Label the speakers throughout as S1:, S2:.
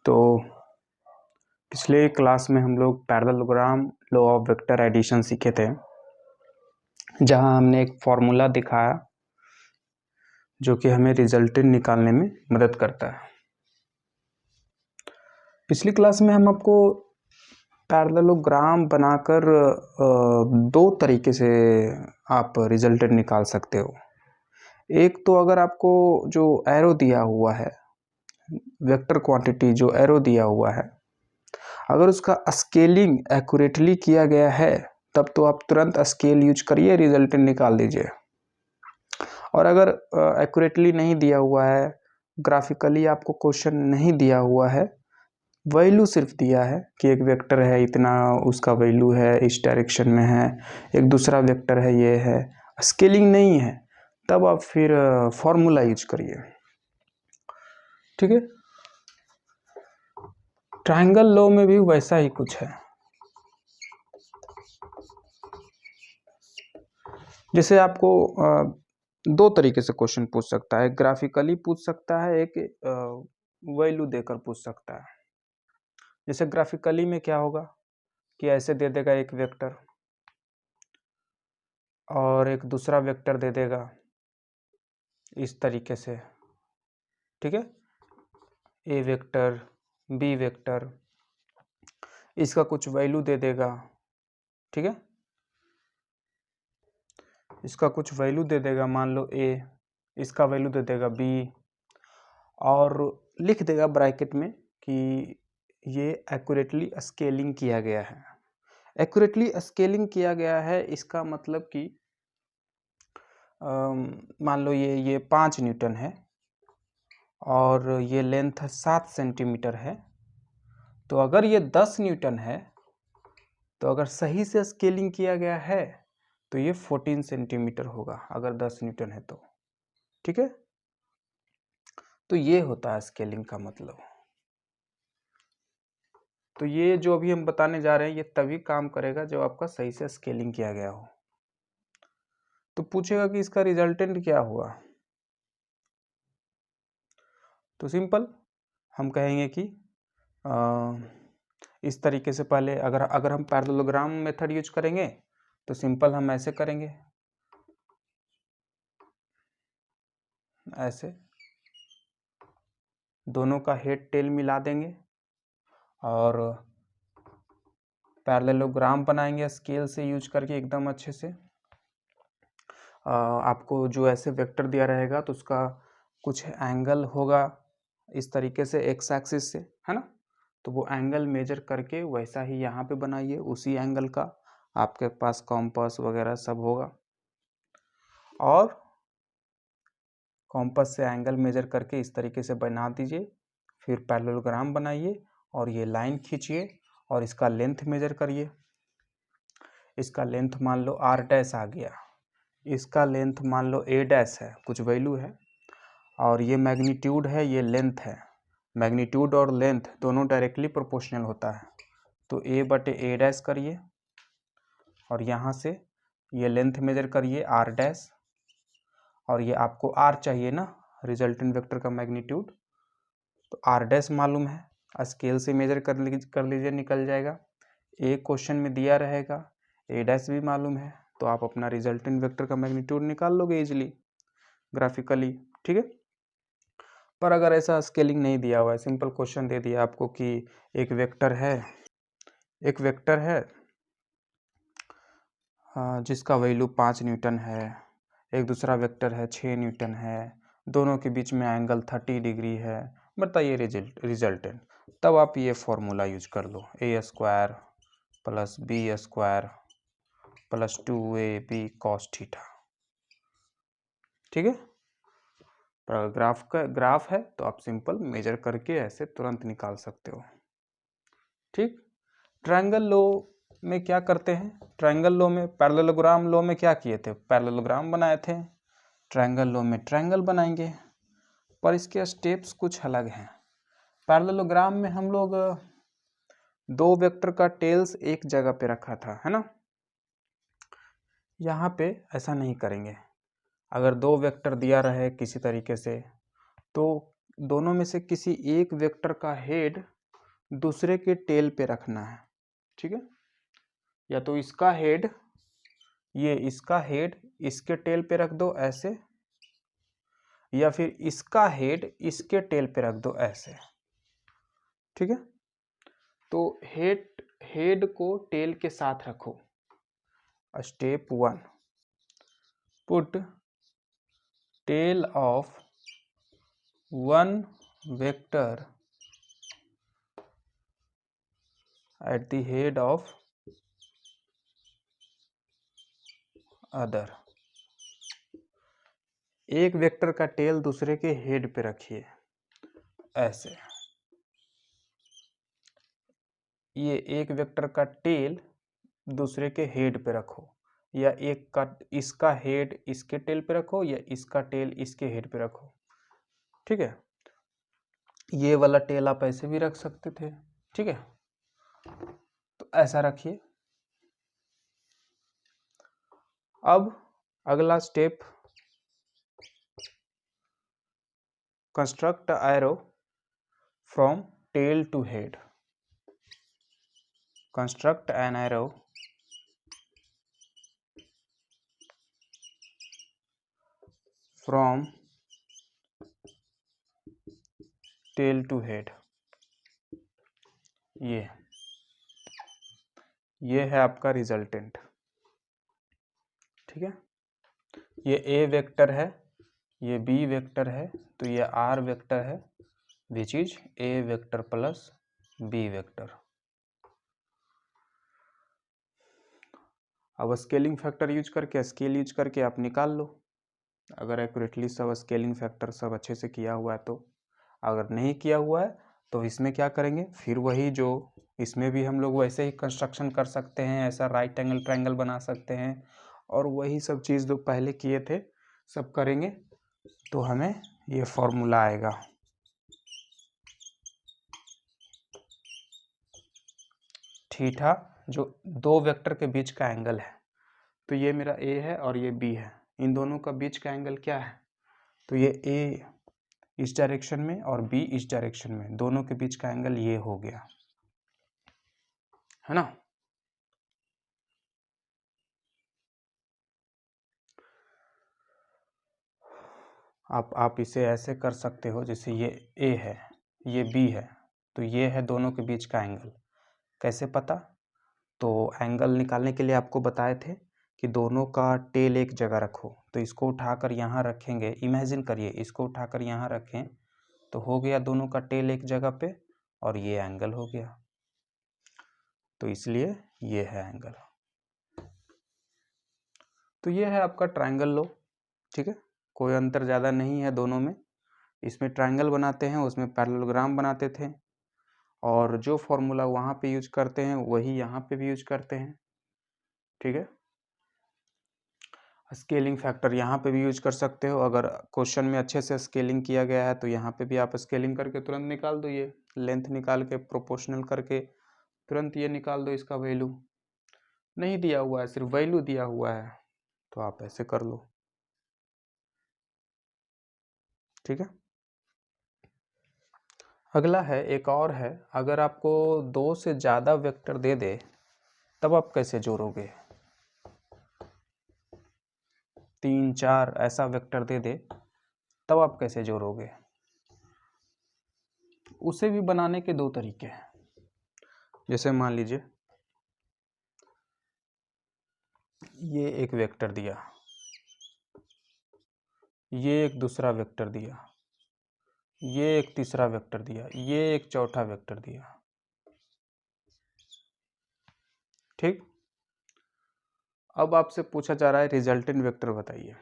S1: तो पिछले क्लास में हम लोग parallelogram law of vector addition सीखे थे, जहां हमने एक फॉर्मूला दिखाया जो कि हमें रिजल्टेंट निकालने में मदद करता है। पिछली क्लास में हम आपको पैरेललोग्राम बनाकर दो तरीके से आप रिजल्टेंट निकाल सकते हो। एक तो अगर आपको जो एरो दिया हुआ है, वेक्टर क्वांटिटी जो एरो दिया हुआ है, अगर उसका स्केलिंग एक्यूरेटली किया गया है तब तो आप तुरंत स्केल यूज करिए, रिजल्टेंट निकाल दीजिए। और अगर एक्यूरेटली नहीं दिया हुआ है, ग्राफिकली आपको क्वेश्चन नहीं दिया हुआ है, वैल्यू सिर्फ दिया है कि एक वेक्टर है इतना, उसका वैल्यू है इस डायरेक्शन में है, एक दूसरा वेक्टर है ये है, स्केलिंग नहीं है, तब आप फिर फॉर्मूला यूज करिए। ठीक है। ट्रायंगल लॉ में भी वैसा ही कुछ है। जैसे आपको दो तरीके से क्वेश्चन पूछ सकता है, ग्राफिकली पूछ सकता है, एक वैल्यू देकर पूछ सकता है। जैसे ग्राफिकली में क्या होगा कि ऐसे दे देगा एक वेक्टर और एक दूसरा वेक्टर दे देगा इस तरीके से। ठीक है, ए वेक्टर, बी वेक्टर, इसका कुछ वैल्यू दे देगा। ठीक है, इसका कुछ वैल्यू दे देगा, मान लो ए, इसका वैल्यू दे देगा बी, और लिख देगा ब्रैकेट में कि ये एक्यूरेटली स्केलिंग किया गया है। एक्यूरेटली स्केलिंग किया गया है इसका मतलब कि मान लो ये 5 न्यूटन है और ये लेंथ 7 सेंटीमीटर है, तो अगर ये 10 न्यूटन है तो अगर सही से स्केलिंग किया गया है तो ये 14 सेंटीमीटर होगा, अगर 10 न्यूटन है तो। ठीक है, तो ये होता है स्केलिंग का मतलब। तो ये जो अभी हम बताने जा रहे हैं ये तभी काम करेगा जब आपका सही से स्केलिंग किया गया हो। तो पूछेगा कि इसका रिजल्टेंट क्या हुआ, तो सिंपल हम कहेंगे कि इस तरीके से पहले अगर हम पैरेललोग्राम मेथड यूज करेंगे तो सिंपल हम ऐसे करेंगे, ऐसे दोनों का हेड टेल मिला देंगे और पैरेललोग्राम बनाएंगे स्केल से यूज करके एकदम अच्छे से। आपको जो ऐसे वेक्टर दिया रहेगा तो उसका कुछ एंगल होगा इस तरीके से एक्स एक्सिस से, है ना, तो वो एंगल मेजर करके वैसा ही यहाँ पे बनाइए, उसी एंगल का आपके पास कॉम्पास वगैरह सब होगा, और कॉम्पास से एंगल मेजर करके इस तरीके से बना दीजिए। फिर पैरेललोग्राम बनाइए और ये लाइन खींचिए और इसका लेंथ मेजर करिए। इसका लेंथ मान लो r डैश आ गया, इसका लेंथ मान लो a डैश है, कुछ वैल्यू है, और ये मैग्नीट्यूड है, ये लेंथ है। मैग्नीट्यूड और लेंथ दोनों डायरेक्टली प्रोपोर्शनल होता है, तो a बटे a डैश करिए और यहाँ से ये लेंथ मेजर करिए r डैश, और ये आपको r चाहिए ना, रिजल्टेंट वेक्टर का मैग्नीट्यूड, तो r डैश मालूम है, स्केल से मेजर कर लीजिए, निकल जाएगा। एक क्वेश्चन में दिया रहेगा, a डैश भी मालूम है, तो आप अपना रिजल्टेंट वेक्टर का मैग्नीट्यूड निकाल लोगे इजीली ग्राफिकली। ठीक है, पर अगर ऐसा स्केलिंग नहीं दिया हुआ है, सिंपल क्वेश्चन दे दिया आपको कि एक वेक्टर है जिसका वैल्यू 5 न्यूटन है, एक दूसरा वेक्टर है 6 न्यूटन है, दोनों के बीच में एंगल 30 डिग्री है, बताइए रिजल्टेंट। तब आप ये फॉर्मूला यूज कर लो, a square plus b square plus 2ab cos theta. ठीक है, पर अगर ग्राफ है तो आप सिंपल मेजर करके ऐसे तुरंत निकाल सकते हो। ठीक, ट्रायंगल लॉ में क्या करते हैं, ट्रायंगल लॉ में, पैरेललोग्राम लॉ में क्या किए थे, पैरेललोग्राम बनाए थे, ट्रायंगल लॉ में ट्रायंगल बनाएंगे, पर इसके स्टेप्स कुछ अलग हैं। पैरेललोग्राम में हम लोग दो वेक्टर का टेल्स एक जगह पे रखा था, है ना, यहाँ पे ऐसा नहीं करेंगे। अगर दो वेक्टर दिया रहे किसी तरीके से तो दोनों में से किसी एक वेक्टर का हेड दूसरे के टेल पे रखना है, ठीक है। या तो इसका हेड, ये इसका हेड इसके टेल पे रख दो ऐसे, या फिर इसका हेड इसके टेल पे रख दो ऐसे, ठीक है। तो हेड को टेल के साथ रखो। Step 1, put tail of one vector at the head of other। एक वेक्टर का टेल दूसरे के हेड पे रखिए ऐसे। ये एक वेक्टर का टेल दूसरे के हेड पे रखो, या एक का इसका हेड इसके टेल पे रखो, या इसका टेल इसके हेड पे रखो, ठीक है। ये वाला टेल आप ऐसे भी रख सकते थे, ठीक है। तो ऐसा रखिए। अब अगला step, construct arrow from tail to head. Construct an arrow from tail to head. ये है आपका रिजल्टेंट, ठीक है। ये ए वेक्टर है, ये बी वेक्टर है, तो ये आर वेक्टर है, which is A vector plus B vector. अब स्केलिंग फैक्टर यूज करके, स्केल यूज करके आप निकाल लो, अगर एक्यूरेटली सब स्केलिंग फैक्टर सब अच्छे से किया हुआ है तो। अगर नहीं किया हुआ है तो इसमें क्या करेंगे, फिर वही जो इसमें भी हम लोग वैसे ही कंस्ट्रक्शन कर सकते हैं, ऐसा राइट एंगल ट्रायंगल बना सकते हैं, और वही सब चीज़ जो पहले किए थे सब करेंगे, तो हमें ये फॉर्मूला आएगा। थीटा जो दो वेक्टर के बीच का एंगल है, तो ये मेरा ए है और ये बी है, इन दोनों का बीच का एंगल क्या है, तो ये ए इस डायरेक्शन में और बी इस डायरेक्शन में, दोनों के बीच का एंगल ये हो गया, है ना। आप इसे ऐसे कर सकते हो, जैसे ये ए है, ये बी है, तो ये है दोनों के बीच का एंगल। कैसे पता, तो एंगल निकालने के लिए आपको बताए थे कि दोनों का टेल एक जगह रखो, तो इसको उठाकर यहाँ रखेंगे, इमेजिन करिए इसको उठाकर यहाँ रखें, तो हो गया दोनों का टेल एक जगह पे, और ये एंगल हो गया, तो इसलिए ये है एंगल। तो ये है आपका ट्रायंगल लो, ठीक है, कोई अंतर ज़्यादा नहीं है दोनों में। इसमें ट्रायंगल बनाते हैं, उसमें पैरेललोग्राम बनाते थे, और जो फॉर्मूला वहाँ पे यूज करते हैं वही यहाँ पे भी यूज करते हैं, ठीक है। स्केलिंग फैक्टर यहाँ पे भी यूज कर सकते हो, अगर क्वेश्चन में अच्छे से स्केलिंग किया गया है तो यहाँ पे भी आप स्केलिंग करके तुरंत निकाल दो, ये लेंथ निकाल के प्रोपोर्शनल करके तुरंत ये निकाल दो इसका वैल्यू। नहीं दिया हुआ है, सिर्फ वैल्यू दिया हुआ है, तो आप ऐसे कर लो, ठीक है। अगला है, एक और है, अगर आपको 2 से ज़्यादा वेक्टर दे दे तब आप कैसे जोड़ोगे। 3, 4 ऐसा वेक्टर दे दे तब आप कैसे जोड़ोगे। उसे भी बनाने के 2 तरीके हैं। जैसे मान लीजिए ये एक वेक्टर दिया, ये एक दूसरा वेक्टर दिया, ये एक तीसरा वेक्टर दिया, ये एक चौथा वेक्टर दिया, ठीक। अब आपसे पूछा जा रहा है रिजल्टेंट वेक्टर बताइए,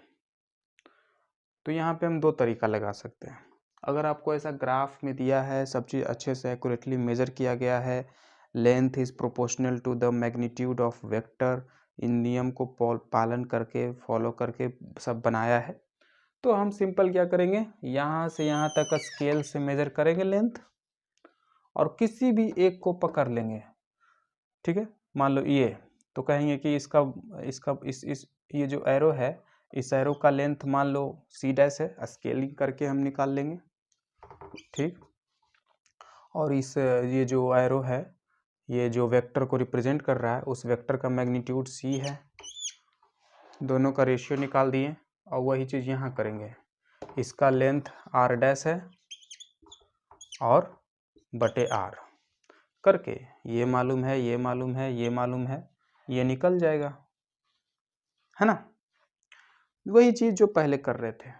S1: तो यहाँ पे हम 2 तरीका लगा सकते हैं। अगर आपको ऐसा ग्राफ में दिया है, सब चीज़ अच्छे से एक्यूरेटली मेजर किया गया है, length is proportional to the magnitude of vector, इन नियम को पालन करके फॉलो करके सब बनाया है, तो हम सिंपल क्या करेंगे, यहाँ से यहाँ तक स्केल से मेजर करेंगे लेंथ, और किसी भी एक को पकड़ लेंगे, ठीक है। मान लो ये, तो कहेंगे कि इसका इसका इस ये जो एरो है, इस एरो का लेंथ मान लो सी डैश है, स्केलिंग करके हम निकाल लेंगे, ठीक। और इस ये जो एरो है ये जो वेक्टर को रिप्रेजेंट कर रहा है उस वेक्टर का मैग्नीट्यूड c है। दोनों का रेशियो निकाल दिए और वही चीज़ यहाँ करेंगे। इसका लेंथ r डैश है और बटे r करके ये मालूम है, ये मालूम है, ये मालूम है, ये निकल जाएगा, है ना। वही चीज़ जो पहले कर रहे थे।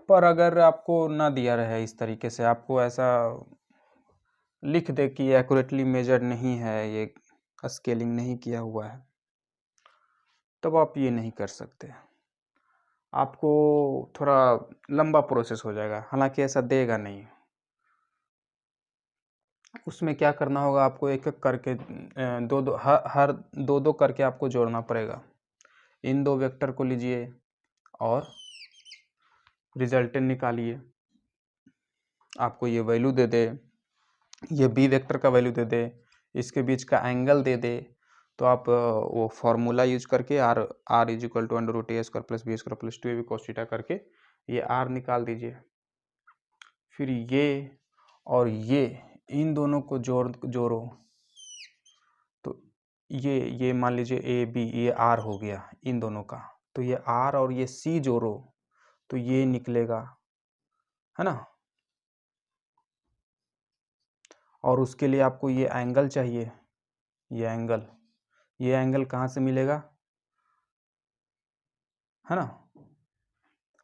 S1: पर अगर आपको ना दिया रहे इस तरीके से, आपको ऐसा लिख दे कि एक्यूरेटली मेजर नहीं है, ये स्केलिंग नहीं किया हुआ है, तब आप ये नहीं कर सकते। आपको थोड़ा लंबा प्रोसेस हो जाएगा। हालांकि ऐसा देगा नहीं, उसमें क्या करना होगा आपको एक एक करके हर दो दो करके आपको जोड़ना पड़ेगा। इन दो वेक्टर को लीजिए और रिजल्टेंट निकालिए। आपको ये वैल्यू दे दे, ये बी वेक्टर का वैल्यू दे दे, इसके बीच का एंगल दे दे, तो आप वो फॉर्मूला यूज करके R is equal to under root A square plus B square plus 2ab cos theta करके ये आर निकाल दीजिए। फिर ये और ये इन दोनों को जोड़ो तो ये मान लीजिए ए बी, ये आर हो गया इन दोनों का। तो ये आर और ये सी जोड़ो तो ये निकलेगा, है ना। और उसके लिए आपको ये एंगल चाहिए, ये एंगल कहाँ से मिलेगा, है ना।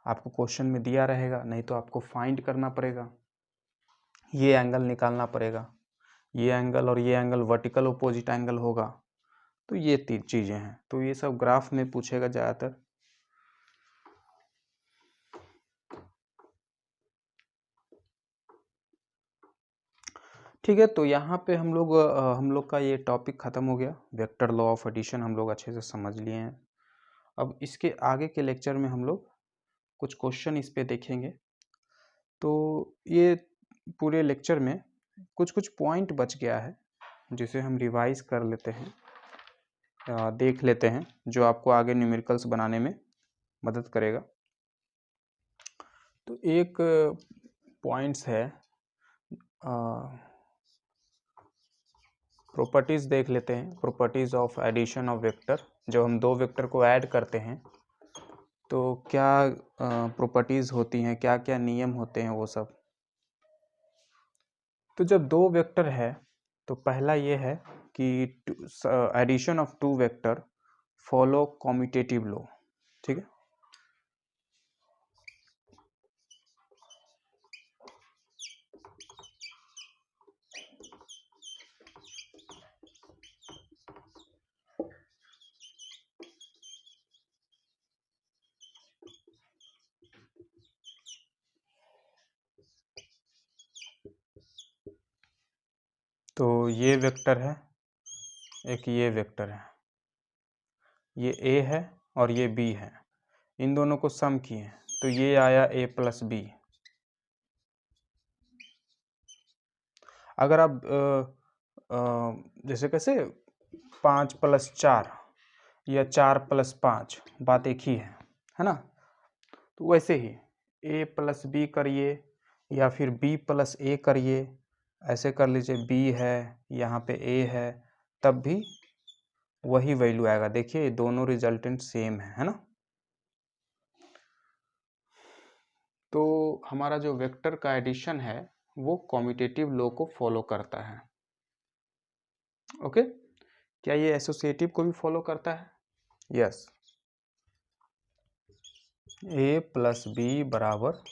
S1: आपको क्वेश्चन में दिया रहेगा, नहीं तो आपको फाइंड करना पड़ेगा, ये एंगल निकालना पड़ेगा। ये एंगल और ये एंगल वर्टिकल अपोजिट एंगल होगा। तो ये तीन चीज़ें हैं, तो ये सब ग्राफ में पूछेगा ज़्यादातर। ठीक है, तो यहाँ पे हम लोग का ये टॉपिक ख़त्म हो गया। वेक्टर लॉ ऑफ एडिशन हम लोग अच्छे से समझ लिए हैं। अब इसके आगे के लेक्चर में हम लोग कुछ क्वेश्चन इस पे देखेंगे। तो ये पूरे लेक्चर में कुछ कुछ पॉइंट बच गया है जिसे हम रिवाइज कर लेते हैं, देख लेते हैं, जो आपको आगे न्यूमेरिकल्स बनाने में मदद करेगा। तो एक पॉइंट्स है, प्रॉपर्टीज़ देख लेते हैं। Properties of addition of vector, जब हम दो वेक्टर को ऐड करते हैं तो क्या प्रॉपर्टीज़ होती हैं, क्या क्या नियम होते हैं वो सब। तो जब दो वेक्टर है तो पहला ये है कि addition of two vector follow commutative law. ठीक है, तो ये वेक्टर है, एक ये वेक्टर है, ये a है और ये b है। इन दोनों को सम किए तो ये आया a प्लस बी। अगर आप जैसे कैसे 5 प्लस 4 या 4 प्लस 5 बात एक ही है ना। तो वैसे ही a प्लस बी करिए या फिर b प्लस a करिए, ऐसे कर लीजिए। b है, यहाँ पे a है, तब भी वही वैल्यू आएगा। देखिए दोनों रिजल्टेंट सेम है ना। तो हमारा जो वेक्टर का एडिशन है वो कॉम्यूटेटिव लॉ को फॉलो करता है। ओके, क्या ये एसोसिएटिव को भी फॉलो करता है? यस। a प्लस बी बराबर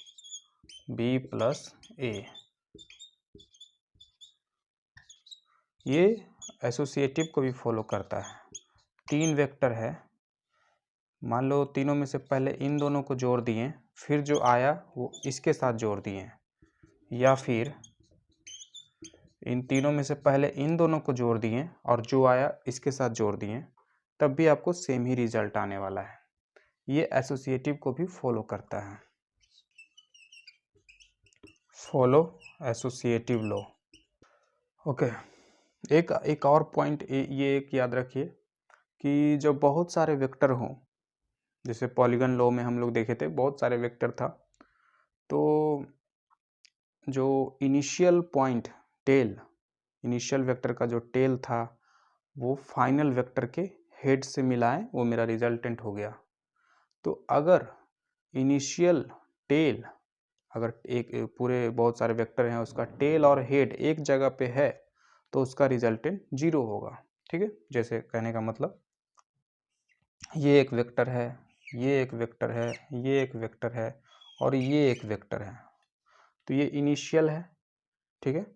S1: b प्लस a, ये एसोसिएटिव को भी फॉलो करता है। तीन वेक्टर है, मान लो तीनों में से पहले इन दोनों को जोड़ दिए, फिर जो आया वो इसके साथ जोड़ दिए, या फिर इन तीनों में से पहले इन दोनों को जोड़ दिए और जो आया इसके साथ जोड़ दिए, तब भी आपको सेम ही रिजल्ट आने वाला है। ये एसोसिएटिव को भी फॉलो करता है। Follow associative law. ओके, एक और पॉइंट ये एक याद रखिए कि जब बहुत सारे वेक्टर हों, जैसे पॉलीगन लॉ में हम लोग देखे थे बहुत सारे वेक्टर था, तो जो initial point tail, initial vector का जो टेल था वो फाइनल वेक्टर के हेड से मिलाएं, वो मेरा रिजल्टेंट हो गया। तो अगर इनिशियल टेल, अगर एक पूरे बहुत सारे वेक्टर हैं उसका टेल और हेड एक जगह पे है तो उसका रिजल्टेंट 0 होगा। ठीक है, जैसे कहने का मतलब ये एक वेक्टर है, ये एक वेक्टर है, ये एक वेक्टर है और ये एक वेक्टर है, तो ये इनिशियल है। ठीक है,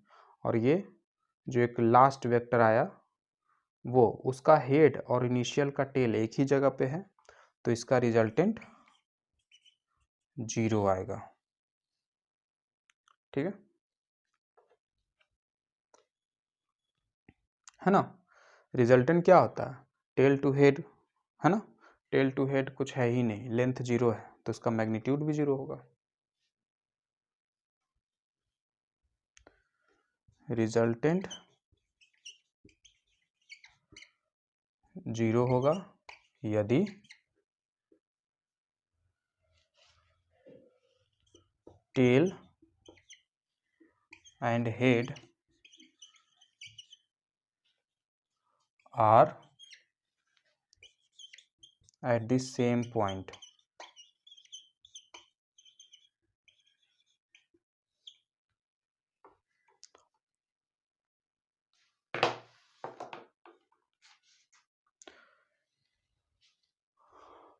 S1: और ये जो एक लास्ट वेक्टर आया वो उसका हेड और इनिशियल का टेल एक ही जगह पे है, तो इसका रिजल्टेंट 0 आएगा। ठीक है ना। रिजल्टेंट क्या होता है? टेल टू हेड, है ना। टेल टू हेड कुछ है ही नहीं, लेंथ 0 है तो उसका मैग्नीट्यूड भी 0 होगा। रिजल्टेंट 0 होगा यदि tail and head are at the same point।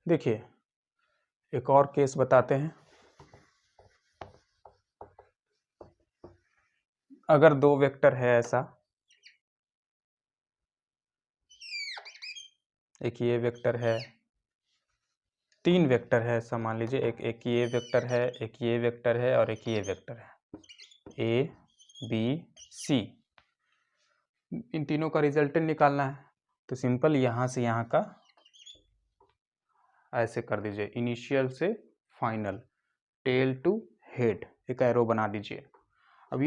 S1: देखिए एक और केस बताते हैं। अगर दो वेक्टर है ऐसा, एक ये वेक्टर है, तीन वेक्टर है ऐसा मान लीजिए, एक ये वेक्टर है, एक ये वेक्टर है और एक ये वेक्टर है, ए बी सी। इन तीनों का रिजल्टेंट निकालना है तो सिंपल यहाँ से यहाँ का ऐसे कर दीजिए, इनिशियल से फाइनल, टेल टू हेड, एक एरो बना दीजिए। अब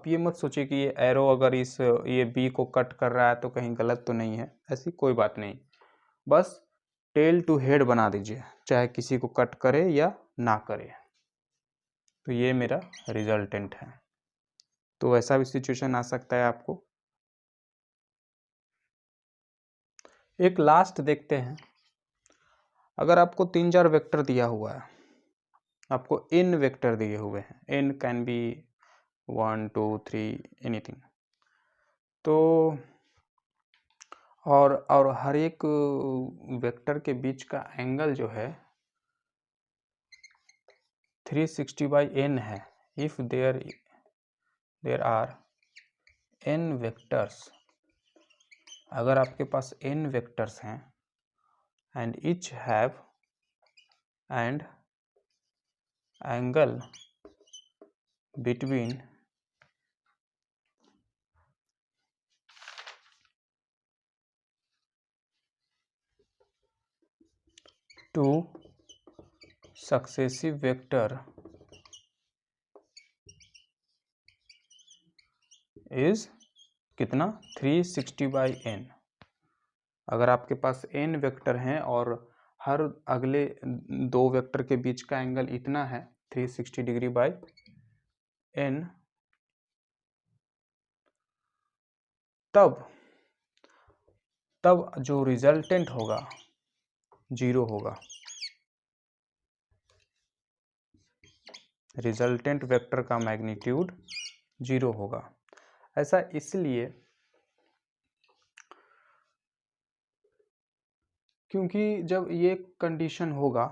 S1: ये मत सोचिए कि ये एरो अगर ये बी को कट कर रहा है तो कहीं गलत तो नहीं है, ऐसी कोई बात नहीं। बस टेल टू हेड बना दीजिए, चाहे किसी को कट करे या ना करे। तो ये मेरा रिजल्टेंट है। तो ऐसा भी सिचुएशन आ सकता है आपको। एक लास्ट देखते हैं। अगर आपको 3-4 वेक्टर दिया हुआ है, आपको n वेक्टर दिए हुए हैं, n कैन बी 1 2 3 एनीथिंग, तो और हर एक वेक्टर के बीच का एंगल जो है 360/n है। If there are n vectors, अगर आपके पास n वेक्टर्स हैं and each have and angle between two successive vector is कितना 360/n। अगर आपके पास n वेक्टर हैं और हर अगले दो वेक्टर के बीच का एंगल इतना है 360 डिग्री बाई n, तब जो रिजल्टेंट होगा 0 होगा। रिजल्टेंट वेक्टर का मैग्नीट्यूड 0 होगा। ऐसा इसलिए क्योंकि जब ये कंडीशन होगा,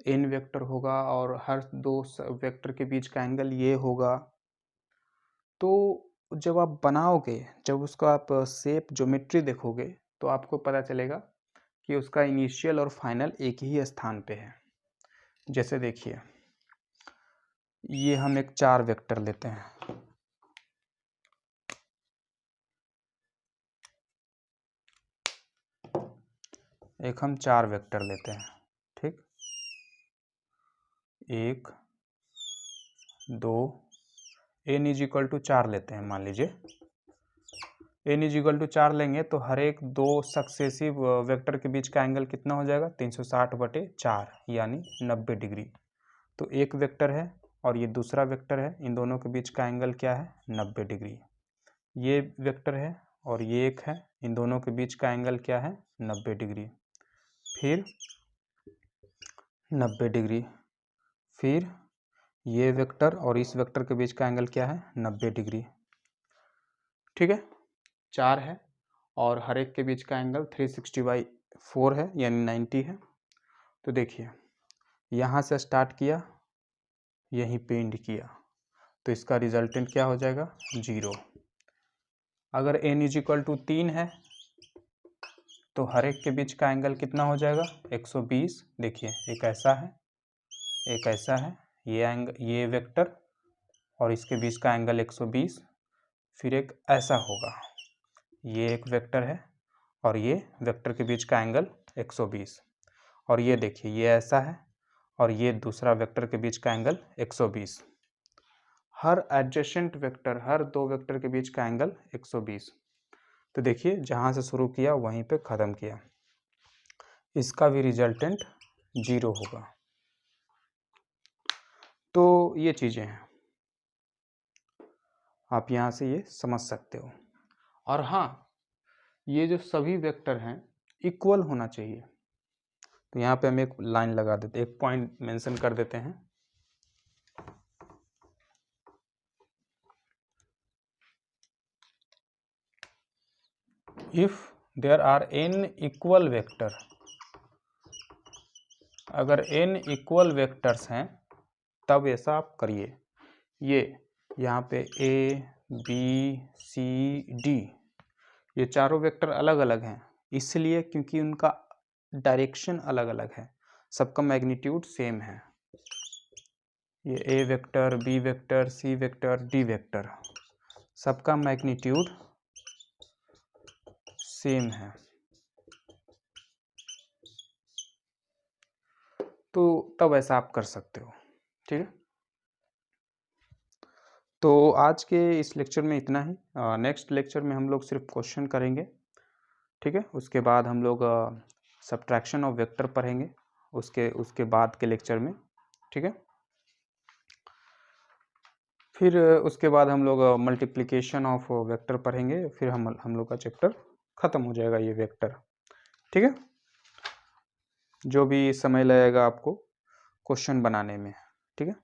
S1: n वेक्टर होगा और हर दो वेक्टर के बीच का एंगल ये होगा, तो जब आप बनाओगे, जब उसका आप शेप ज्योमेट्री देखोगे तो आपको पता चलेगा कि उसका इनिशियल और फाइनल एक ही स्थान पे है। जैसे देखिए ये हम एक 4 वेक्टर लेते हैं, एक हम 4 वेक्टर लेते हैं, ठीक, 1 2 n इज इक्वल टू 4 लेते हैं। मान लीजिए n इज इक्वल टू 4 लेंगे तो हर एक दो सक्सेसिव वेक्टर के बीच का एंगल कितना हो जाएगा 360/4 यानी 90 डिग्री। तो एक वेक्टर है और ये दूसरा वेक्टर है, इन दोनों के बीच का एंगल क्या है 90 डिग्री। ये वेक्टर है और ये एक है, इन दोनों के बीच का एंगल क्या है 90 डिग्री। फिर 90 डिग्री, फिर ये वेक्टर और इस वेक्टर के बीच का एंगल क्या है 90 डिग्री। ठीक है, 4 है और हर एक के बीच का एंगल 360/4 है यानी 90 है। तो देखिए यहाँ से स्टार्ट किया, यहीं पे एंड किया, तो इसका रिजल्टेंट क्या हो जाएगा 0। अगर n = 3 है तो हर एक के बीच का एंगल कितना हो जाएगा 120। देखिए एक ऐसा है, एक ऐसा है, ये वेक्टर और इसके बीच का एंगल 120। फिर एक ऐसा होगा, ये एक वेक्टर है और ये वेक्टर के बीच का एंगल 120। और ये देखिए ये ऐसा है और ये दूसरा वेक्टर के बीच का एंगल 120। हर एडजेसेंट वेक्टर, हर दो वेक्टर के बीच का एंगल 120। तो देखिए जहाँ से शुरू किया वहीं पे ख़त्म किया, इसका भी रिजल्टेंट 0 होगा। तो ये चीज़ें हैं, आप यहाँ से ये समझ सकते हो। और हाँ, ये जो सभी वेक्टर हैं इक्वल होना चाहिए। तो यहाँ पे हम एक लाइन लगा देते, एक पॉइंट मेंशन कर देते हैं। If there are n equal vector, अगर n इक्वल वेक्टर्स हैं तब ऐसा आप करिए। ये यहाँ पे a b c d, ये चारों वेक्टर अलग अलग हैं, इसलिए क्योंकि उनका डायरेक्शन अलग अलग है, सबका मैग्नीट्यूड सेम है। ये a vector, b vector, c vector, d vector, सबका मैग्नीट्यूड सेम है। तो तब ऐसा आप कर सकते हो। ठीक है, तो आज के इस लेक्चर में इतना ही। नेक्स्ट लेक्चर में हम लोग सिर्फ क्वेश्चन करेंगे। ठीक है, उसके बाद हम लोग सब्ट्रैक्शन ऑफ वेक्टर पढ़ेंगे उसके बाद के लेक्चर में। ठीक है, फिर उसके बाद हम लोग मल्टीप्लिकेशन ऑफ वेक्टर पढ़ेंगे, फिर हम लोग का चैप्टर ख़त्म हो जाएगा ये वेक्टर। ठीक है, जो भी समय लगेगा आपको क्वेश्चन बनाने में। ठीक है।